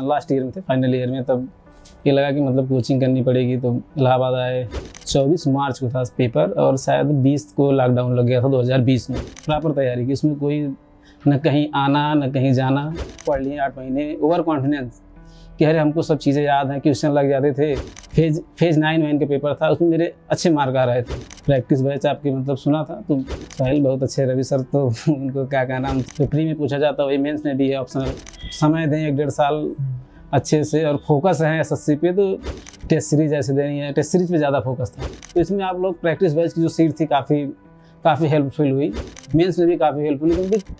Last year में थे, final year में, तब ये लगा कि मतलब कोचिंग करनी पड़ेगी, तो इलाहाबाद आए। 24 मार्च को था पेपर और शायद 20 को लॉकडाउन लग गया था 2020 में। प्रॉपर तैयारी की, उसमें कोई न कहीं आना न कहीं जाना। पढ़ लिए 8 महीने, ओवर कॉन्फिडेंस कि अरे हमको सब चीज़ें याद हैं, क्वेश्चन लग जाते थे। फेज 9 का पेपर था, उसमें मेरे अच्छे मार्क आ रहे थे। प्रैक्टिस बैच आपकी मतलब सुना था तो साहिल बहुत अच्छे, रवि सर तो उनको क्या कहना, तो प्री में पूछा जाता वही मेंस में भी है ऑप्शनल। समय दें 1-1.5 साल अच्छे से और फोकस है एसएससी पे, तो टेस्ट सीरीज ऐसे देनी है, टेस्ट सीरीज पे ज़्यादा फोकस था। तो इसमें आप लोग प्रैक्टिस बैच की जो सीट थी काफ़ी हेल्पफुल हुई, मेंस में भी काफ़ी हेल्पफुल हुई। क्योंकि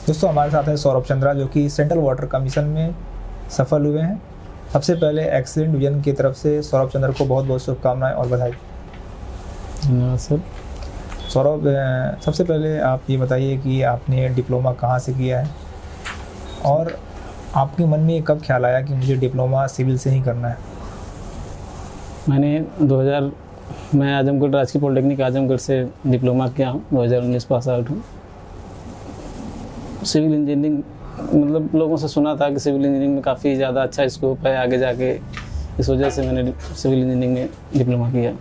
दोस्तों हमारे साथ है सौरभ चंद्रा, जो कि सेंट्रल वाटर कमीशन में सफल हुए हैं। सबसे पहले एक्सीलेंट विजन की तरफ से सौरभ चंद्र को बहुत बहुत शुभकामनाएं और बधाई। सर सौरभ, सबसे पहले आप ये बताइए कि आपने डिप्लोमा कहाँ से किया है और आपके मन में कब ख्याल आया कि मुझे डिप्लोमा सिविल से ही करना है? मैंने मैं आजमगढ़ राजकीय पॉलिटेक्निक आजमगढ़ से डिप्लोमा किया हूँ, 2019 पास आउट हूँ। सिविल इंजीनियरिंग मतलब लोगों से सुना था कि सिविल इंजीनियरिंग में काफ़ी ज़्यादा अच्छा स्कोप है आगे जाके, इस वजह से मैंने सिविल इंजीनियरिंग में डिप्लोमा किया।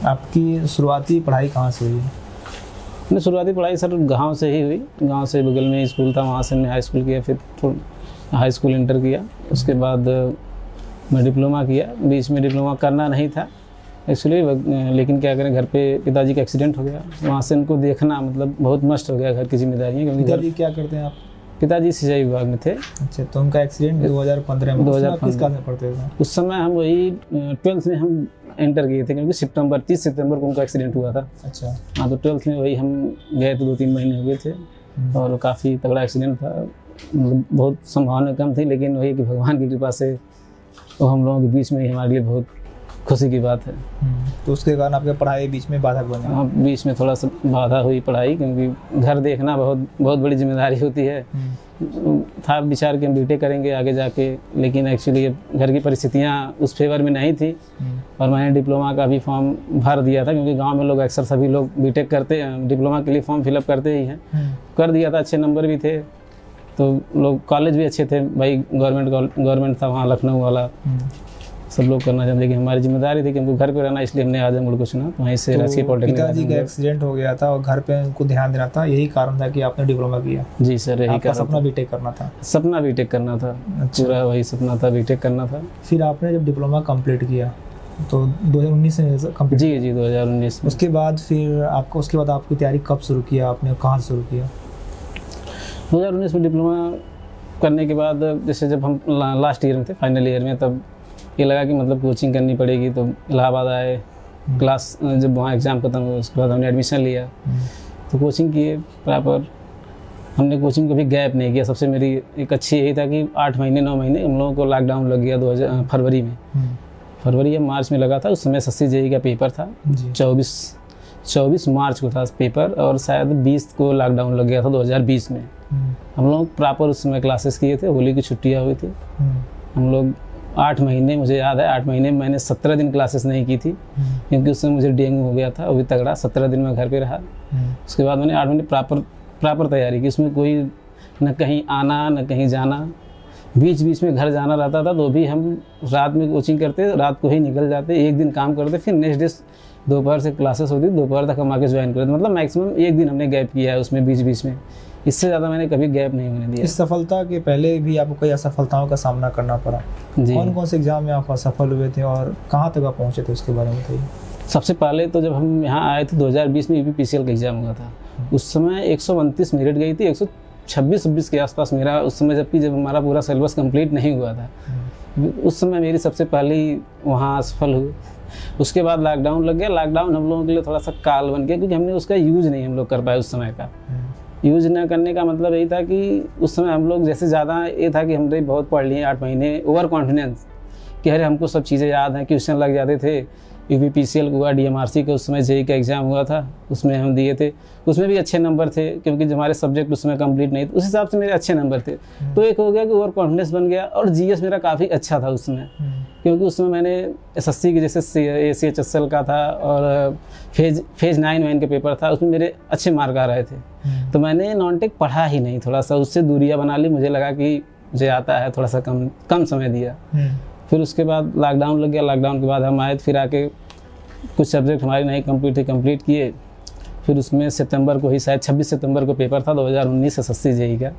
आपकी शुरुआती पढ़ाई कहाँ से हुई? मैंने शुरुआती पढ़ाई सर गांव से ही हुई। गांव से बगल में स्कूल था, वहाँ से मैं हाई स्कूल किया, फिर हाई स्कूल इंटर किया। उसके बाद मैं डिप्लोमा किया। बीच में डिप्लोमा करना नहीं था एक्चुअली, लेकिन क्या करें, घर पे पिताजी का एक्सीडेंट हो गया। वहाँ से उनको देखना मतलब बहुत मस्त हो गया, घर की जिम्मेदारियाँ। क्योंकि पिताजी क्या करते हैं आप? पिताजी सिंचाई विभाग में थे। अच्छा, तो उनका एक्सीडेंट 2015 में। 2015 किस क्लास में पढ़ते थे? उस समय हम वही 12th में हम एंटर किए थे, क्योंकि 30 सितंबर को उनका एक्सीडेंट हुआ था। अच्छा हाँ, तो 12th में वही हम गए थे, 2-3 महीने हो गए थे और काफ़ी तगड़ा एक्सीडेंट था। मतलब बहुत संभावना कम थी, लेकिन वही कि भगवान की कृपा से वो हम लोगों के बीच में ही हमारे लिए बहुत खुशी की बात है। तो उसके कारण आपके पढ़ाई बीच में बाधक बने? हाँ, बीच में थोड़ा सा बाधा हुई पढ़ाई, क्योंकि घर देखना बहुत बड़ी जिम्मेदारी होती है। था विचार कि हम बीटेक करेंगे आगे जाके, लेकिन एक्चुअली घर की परिस्थितियाँ उस फेवर में नहीं थी और मैंने डिप्लोमा का भी फॉर्म भर दिया था, क्योंकि गांव में लोग अक्सर सभी लोग बीटेक करते हैं, डिप्लोमा के लिए फॉर्म फिलअप करते ही हैं। कर दिया था, अच्छे नंबर भी थे, तो लोग कॉलेज भी अच्छे थे भाई, गवर्नमेंट था वहाँ लखनऊ वाला, सब लोग करना चाहते, लेकिन हमारी जिम्मेदारी थी कि हमको घर पे रहना, इसलिए हमने आजमगढ़ को चुना। तो वहीं से राजकीय पॉलिटेक्निक। पिताजी का एक्सीडेंट हो गया था और घर पे उनको ध्यान देना था, यही कारण था कि आपने डिप्लोमा किया? जी सर, यही कारण। सपना बीटेक करना था? सपना बीटेक करना था। अच्छा। पूरा वही सपना था, बीटेक करना था। फिर आपने जब डिप्लोमा कंप्लीट किया तो 2019 में कंप्लीट? जी 2019 में। उसके बाद फिर आपकी तैयारी कब शुरू किया आपने, कहाँ से शुरू किया? 2019 में डिप्लोमा करने के बाद, जैसे जब हम लास्ट ईयर में थे, फाइनल ईयर में, तब ये लगा कि मतलब कोचिंग करनी पड़ेगी, तो इलाहाबाद आए। क्लास जब वहाँ एग्ज़ाम खत्म हुआ उसके बाद हमने एडमिशन लिया, तो कोचिंग किए प्रॉपर। हमने कोचिंग कभी गैप नहीं किया। सबसे मेरी एक अच्छी यही था कि 8 महीने 9 महीने हम लोगों को लॉकडाउन लग गया फरवरी में। फरवरी या मार्च में लगा था। उस समय एसएससी जेईई का पेपर था। 24 मार्च को था पेपर और शायद 20 को लॉकडाउन लग गया था 2020 में। हम लोग प्रॉपर उस समय क्लासेस किए थे, होली की छुट्टियाँ हुई थी। हम लोग 8 महीने, मुझे याद है 8 महीने में मैंने 17 दिन क्लासेस नहीं की थी, क्योंकि उस समय मुझे डेंगू हो गया था, वो भी तगड़ा। 17 दिन मैं घर पे रहा। उसके बाद मैंने 8 महीने प्रॉपर तैयारी की। उसमें कोई न कहीं आना न कहीं जाना, बीच में घर जाना रहता था, तो भी हम रात में कोचिंग करते, रात को ही निकल जाते, एक दिन काम करते, फिर नेक्स्ट डे दोपहर से क्लासेस होती, दोपहर तक हम आके ज्वाइन करते। मतलब मैक्सिमम एक दिन हमने गैप किया है उसमें, बीच में। इससे ज़्यादा मैंने कभी गैप नहीं होने दिया। इस सफलता के पहले भी आपको कई असफलताओं का सामना करना पड़ा। कौन से एग्जाम में आप असफल हुए थे और कहाँ तक आप पहुँचे थे, उसके बारे में बताइए। सबसे पहले तो जब हम यहाँ आए थे 2020 में यूपीपीसीएल का एग्ज़ाम हुआ था। उस समय 129 मेरिट गई थी, 126-26 के आसपास मेरा उस समय, जबकि जब हमारा पूरा सिलेबस कंप्लीट नहीं हुआ था। उस समय मेरी सबसे पहली वहाँ असफल हुई। उसके बाद लॉकडाउन लग गया। लॉकडाउन हम लोगों के लिए थोड़ा सा काल बन गया, क्योंकि हमने उसका यूज़ नहीं हम लोग कर पाए। उस समय का यूज़ न करने का मतलब यही था कि उस समय हम लोग जैसे ज़्यादा ये था कि हमने बहुत पढ़ लिए 8 महीने, ओवर कॉन्फिडेंस कि अरे हमको सब चीज़ें याद हैं, क्वेश्चन लग जाते थे, UPPCL हुआ, DMRC का उस समय JEE का एग्ज़ाम हुआ था, उसमें हम दिए थे। उसमें भी अच्छे नंबर थे क्योंकि जो हमारे सब्जेक्ट उसमें कंप्लीट नहीं थे, उस हिसाब से मेरे अच्छे नंबर थे। तो एक हो गया कि ओवर कॉन्फिडेंस बन गया। और GS मेरा काफ़ी अच्छा था उसमें, क्योंकि उसमें मैंने SSC के जैसे ACHSL का था और फेज 9 के पेपर था, उसमें मेरे अच्छे मार्क आ रहे थे। तो मैंने नॉन-टेक पढ़ा ही नहीं, थोड़ा सा उससे दूरियाँ बना ली। मुझे लगा कि मुझे आता है, थोड़ा सा कम समय दिया। फिर उसके बाद लॉकडाउन लग गया। लॉकडाउन के बाद हम आए, फिर आके कुछ सब्जेक्ट हमारे नहीं कंप्लीट किए। फिर उसमें सितंबर को ही, शायद 26 सितंबर को पेपर था 2019 SSC JEE का।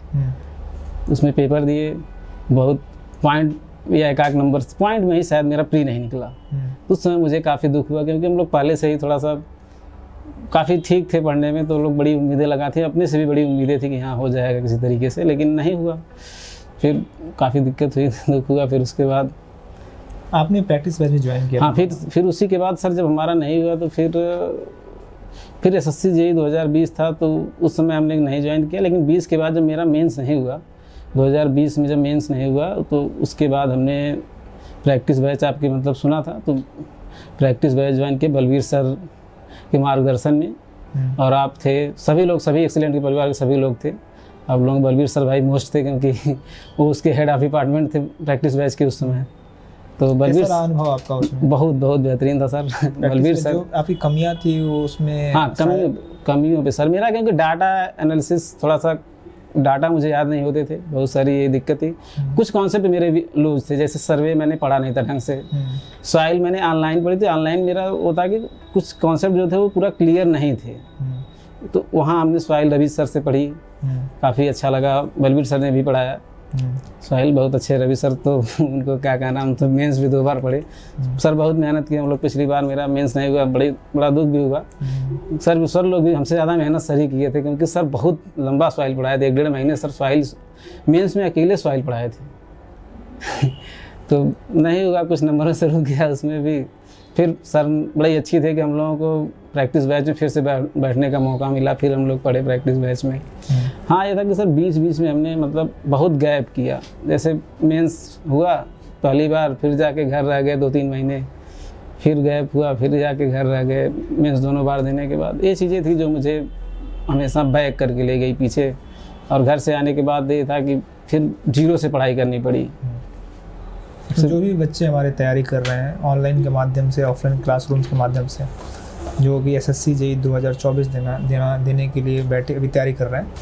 उसमें पेपर दिए, बहुत पॉइंट या एक नंबर पॉइंट में ही शायद मेरा प्री नहीं निकला। उस समय मुझे काफ़ी दुख हुआ, क्योंकि हम लोग पहले से ही थोड़ा सा काफ़ी ठीक थे पढ़ने में, तो लोग बड़ी उम्मीदें लगाते थे, अपने से भी बड़ी उम्मीदें थी कि हाँ हो जाएगा किसी तरीके से, लेकिन नहीं हुआ। फिर काफ़ी दिक्कत हुई, दुख हुआ। फिर उसके बाद आपने प्रैक्टिस बैच में ज्वाइन किया? हाँ, फिर उसी के बाद सर जब हमारा नहीं हुआ तो फिर SSC JEE 2020 था, तो उस समय हमने नहीं ज्वाइन किया। लेकिन 20 के बाद जब मेरा मेंस नहीं हुआ, 2020 में जब मेंस नहीं हुआ, तो उसके बाद हमने प्रैक्टिस बैच आपके मतलब सुना था, तो प्रैक्टिस बैच ज्वाइन किया बलवीर सर के मार्गदर्शन में। और आप थे, सभी लोग, सभी एक्सीलेंट के परिवार के सभी लोग थे। आप लोग बलवीर सर भाई मोस्ट थे, क्योंकि वो उसके हेड ऑफ डिपार्टमेंट थे प्रैक्टिस बैच के उस समय। तो बलवीर सर अनुभव आपका उसमें? बहुत बेहतरीन था सर। बलवीर सर, जो आपकी कमियां थी वो उसमें? हाँ, कमियों पे सर मेरा, क्योंकि डाटा एनालिसिस, थोड़ा सा डाटा मुझे याद नहीं होते थे, बहुत सारी ये दिक्कत थी। कुछ कॉन्सेप्ट मेरे भी लूज थे, जैसे सर्वे मैंने पढ़ा नहीं था ढंग से। सॉइल मैंने ऑनलाइन पढ़ी थी, ऑनलाइन मेरा होता कि कुछ कॉन्सेप्ट जो थे वो पूरा क्लियर नहीं थे। तो वहाँ हमने सॉइल रवि सर से पढ़ी, काफ़ी अच्छा लगा। बलवीर सर ने भी पढ़ाया। सॉइल बहुत अच्छे रवि सर, तो उनको क्या कहना, हम तो मेंस भी 2 बार पढ़े। सर बहुत मेहनत की हम लोग। पिछली बार मेरा मेंस नहीं हुआ, बड़ा दुख भी हुआ। सर लोग भी हमसे ज़्यादा मेहनत सर ही किए थे, क्योंकि सर बहुत लंबा सॉइल पढ़ाए थे। 1.5 महीने सर सॉइल मेंस में अकेले सॉइल पढ़ाए थे। तो नहीं हुआ, कुछ नंबरों से रुक गया उसमें भी। फिर सर बड़े अच्छी थे कि हम लोगों को प्रैक्टिस बैच में फिर से बैठने का मौका मिला। फिर हम लोग पढ़े प्रैक्टिस बैच में। हाँ, ये था कि सर बीच में हमने मतलब बहुत गैप किया। जैसे मेंस हुआ पहली बार, फिर जाके घर रह गए 2-3 महीने, फिर गैप हुआ, फिर जाके घर रह गए। मेंस दोनों बार देने के बाद ये चीज़ें थी जो मुझे हमेशा बैक करके ले गई पीछे। और घर से आने के बाद ये था कि फिर 0 से पढ़ाई करनी पड़ी। जो भी बच्चे हमारे तैयारी कर रहे हैं ऑनलाइन के माध्यम से, ऑफलाइन क्लासरूम्स के माध्यम से, जो भी SSC JEE 2024 देने के लिए बैठे अभी तैयारी कर रहे हैं,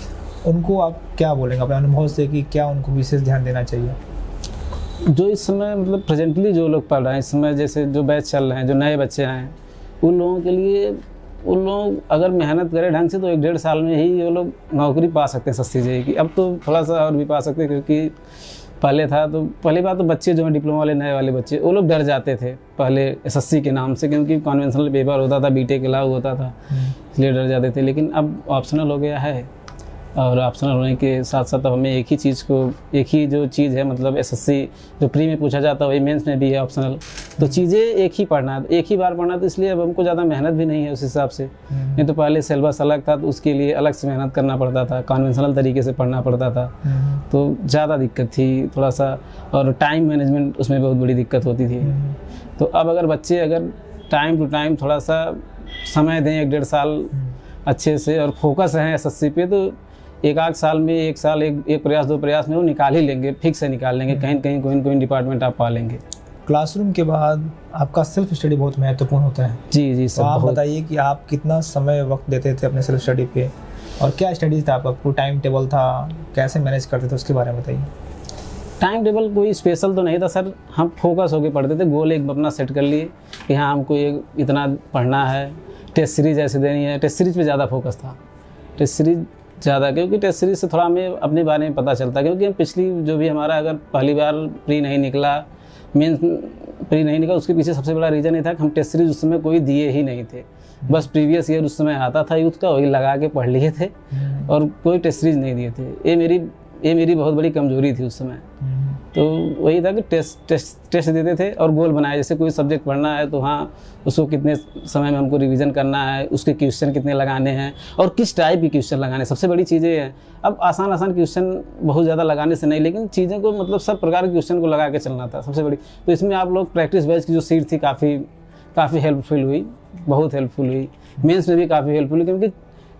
उनको आप क्या बोलेंगे अपने अनुभव से कि क्या उनको विशेष ध्यान देना चाहिए? जो इस समय मतलब प्रेजेंटली जो लोग पढ़ रहे हैं इस समय, जैसे जो बैच चल रहे हैं, जो नए बच्चे हैं, उन लोगों के लिए, उन लोग अगर मेहनत करें ढंग से तो 1-1.5 साल में ही वो लोग नौकरी पा सकते हैं SSC JEE की। अब तो थोड़ा सा और भी पा सकते हैं, क्योंकि पहले था तो पहली बात तो बच्चे जो हैं डिप्लोमा वाले नए वाले बच्चे, वो लोग डर जाते थे पहले SSC के नाम से, क्योंकि कन्वेंशनल पेपर होता था, BTech अलाउ होता था, इसलिए डर जाते थे। लेकिन अब ऑप्शनल हो गया है, और ऑप्शनल होने के साथ साथ अब हमें एक ही जो चीज़ है, मतलब SSC जो प्री में पूछा जाता है वही मेंस में भी है ऑप्शनल। तो चीज़ें एक ही पढ़ना है, एक ही बार पढ़ना, तो इसलिए अब हमको ज़्यादा मेहनत भी नहीं है उस हिसाब से। नहीं तो पहले सिलेबस अलग था, तो उसके लिए अलग से मेहनत करना पड़ता था, कन्वेंशनल तरीके से पढ़ना पड़ता था, तो ज़्यादा दिक्कत थी थोड़ा सा। और टाइम मैनेजमेंट उसमें बहुत बड़ी दिक्कत होती थी। तो अब अगर बच्चे अगर टाइम टू टाइम थोड़ा सा समय दें, 1-1.5 साल अच्छे से, और फोकस रहें SSC पे, तो 1 साल में, 1 साल, एक प्रयास 2 प्रयास में वो निकाल ही लेंगे, फिक्स से निकाल लेंगे। कहीं न कहीं कोई डिपार्टमेंट आप पा लेंगे। क्लासरूम के बाद आपका सेल्फ स्टडी बहुत महत्वपूर्ण होता है। जी सर। तो आप बताइए कि आप कितना समय वक्त देते थे अपने सेल्फ स्टडी पे, और क्या स्टडीज था आपका, टाइम टेबल था, कैसे मैनेज करते थे, उसके बारे में बताइए। टाइम टेबल कोई स्पेशल तो नहीं था सर, हम फोकस होकर पढ़ते थे। गोल एक अपना सेट कर लिए कि हाँ हमको ये इतना पढ़ना है, टेस्ट सीरीज ऐसे देनी है। टेस्ट सीरीज पे ज़्यादा फोकस था, टेस्ट सीरीज ज़्यादा, क्योंकि टेस्ट सीरीज से थोड़ा हमें अपने बारे में पता चलता है। क्योंकि हम पिछली जो भी हमारा अगर पहली बार प्री नहीं निकला, मेन प्री नहीं निकला, उसके पीछे सबसे बड़ा रीज़न ये था कि हम टेस्ट सीरीज उस समय कोई दिए ही नहीं थे। बस प्रीवियस ईयर उस समय आता था यूथ का, वही लगा के पढ़ लिए थे, और कोई टेस्ट सीरीज नहीं दिए थे। ये मेरी बहुत बड़ी कमजोरी थी उस समय। तो वही था कि टेस्ट देते थे और गोल बनाए। जैसे कोई सब्जेक्ट पढ़ना है तो हाँ उसको कितने समय में हमको रिवीजन करना है, उसके क्वेश्चन कितने लगाने हैं और किस टाइप के क्वेश्चन लगाने, सबसे बड़ी चीज़ें हैं। अब आसान क्वेश्चन बहुत ज़्यादा लगाने से नहीं, लेकिन चीज़ों को मतलब सब प्रकार के क्वेश्चन को लगा के चलना था सबसे बड़ी। तो इसमें आप लोग प्रैक्टिस बैच की जो सीट थी काफ़ी काफ़ी हेल्पफुल हुई, बहुत हेल्पफुल हुई। मेंस में भी काफ़ी हेल्पफुल हुई, क्योंकि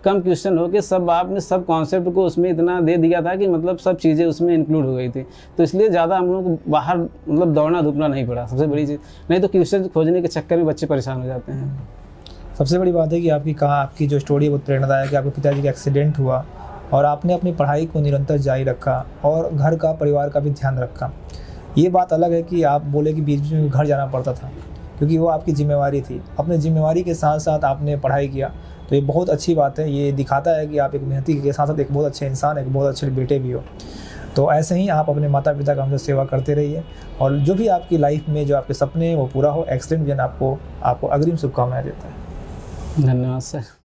कम क्वेश्चन हो के सब आपने सब कॉन्सेप्ट को उसमें इतना दे दिया था कि मतलब सब चीज़ें उसमें इंक्लूड हो गई थी, तो इसलिए ज़्यादा हम लोग को बाहर मतलब दौड़ना धूपना नहीं पड़ा, सबसे बड़ी चीज़। नहीं तो क्वेश्चन खोजने के चक्कर में बच्चे परेशान हो जाते हैं। सबसे बड़ी बात है कि आपकी जो स्टोरी है बहुत प्रेरणादायक है। आपके पिताजी का एक्सीडेंट हुआ और आपने अपनी पढ़ाई को निरंतर जारी रखा और घर का, परिवार का भी ध्यान रखा। ये बात अलग है कि आप बोले कि बीच में घर जाना पड़ता था, क्योंकि वो आपकी जिम्मेवारी थी। अपने जिम्मेवारी के साथ साथ आपने पढ़ाई किया, तो ये बहुत अच्छी बात है। ये दिखाता है कि आप एक मेहनती के साथ साथ एक बहुत अच्छे इंसान, एक बहुत अच्छे बेटे भी हो। तो ऐसे ही आप अपने माता पिता का हमेशा सेवा करते रहिए, और जो भी आपकी लाइफ में जो आपके सपने हैं वो पूरा हो। एक्सीलेंट विजन आपको अग्रिम शुभकामनाएं देता है। धन्यवाद सर।